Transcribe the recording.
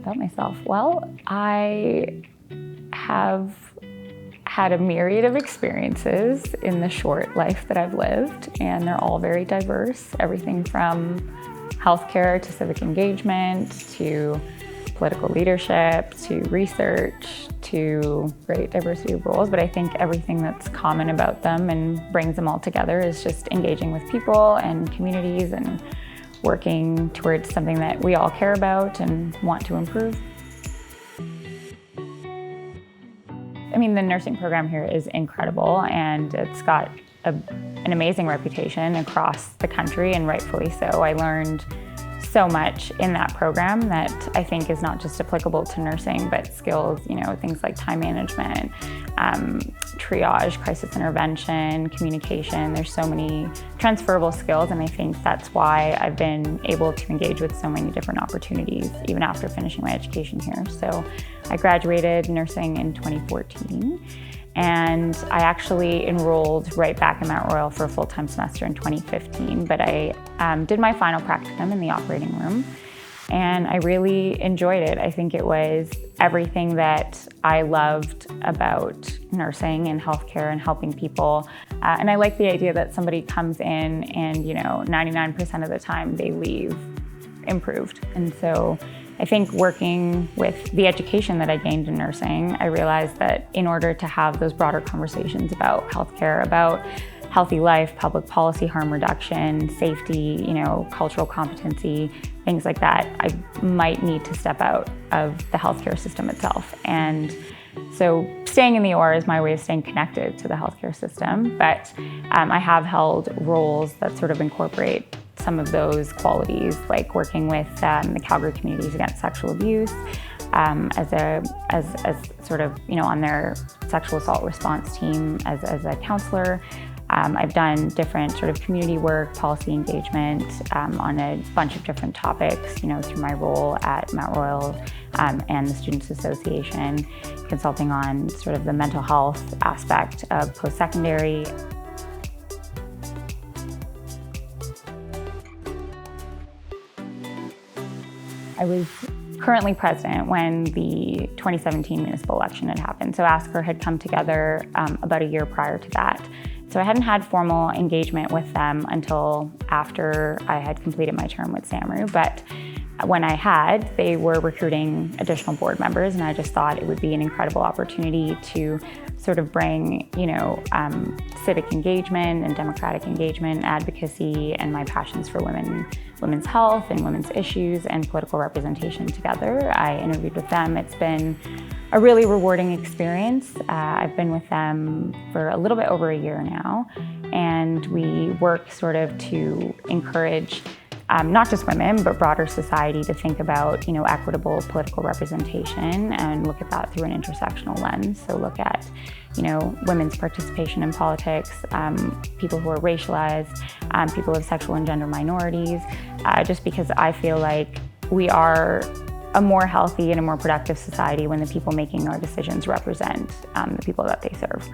about myself. Well, I have had a myriad of experiences in the short life that I've lived, and they're all very diverse. Everything from healthcare to civic engagement to political leadership to research to great diversity of roles. But I think everything that's common about them and brings them all together is just engaging with people and communities and working towards something that we all care about and want to improve. I mean, the nursing program here is incredible, and it's got an amazing reputation across the country, and rightfully so. I learned so much in that program that I think is not just applicable to nursing, but skills, things like time management, triage, crisis intervention, communication. There's so many transferable skills, and I think that's why I've been able to engage with so many different opportunities even after finishing my education here. So I graduated nursing in 2014. And I actually enrolled right back in Mount Royal for a full-time semester in 2015, but I did my final practicum in the operating room, and I really enjoyed it. I think it was everything that I loved about nursing and healthcare and helping people. And I like the idea that somebody comes in and 99% of the time they leave improved. And so I think working with the education that I gained in nursing, I realized that in order to have those broader conversations about healthcare, about healthy life, public policy, harm reduction, safety, cultural competency, things like that, I might need to step out of the healthcare system itself. And so staying in the OR is my way of staying connected to the healthcare system, but I have held roles that sort of incorporate some of those qualities, like working with the Calgary Communities Against Sexual Abuse as sort of, on their sexual assault response team as a counselor. I've done different sort of community work, policy engagement on a bunch of different topics, through my role at Mount Royal and the Students Association, consulting on sort of the mental health aspect of post-secondary. I was currently president when the 2017 municipal election had happened. So ASCR had come together about a year prior to that. So I hadn't had formal engagement with them until after I had completed my term with SAMRU. But when I had, they were recruiting additional board members, and I just thought it would be an incredible opportunity to sort of bring, civic engagement and democratic engagement, advocacy, and my passions for women's health and women's issues and political representation together. I interviewed with them. It's been a really rewarding experience. I've been with them for a little bit over a year now, and we work sort of to encourage not just women, but broader society to think about, equitable political representation and look at that through an intersectional lens. So look at, women's participation in politics, people who are racialized, people of sexual and gender minorities, just because I feel like we are a more healthy and a more productive society when the people making our decisions represent the people that they serve.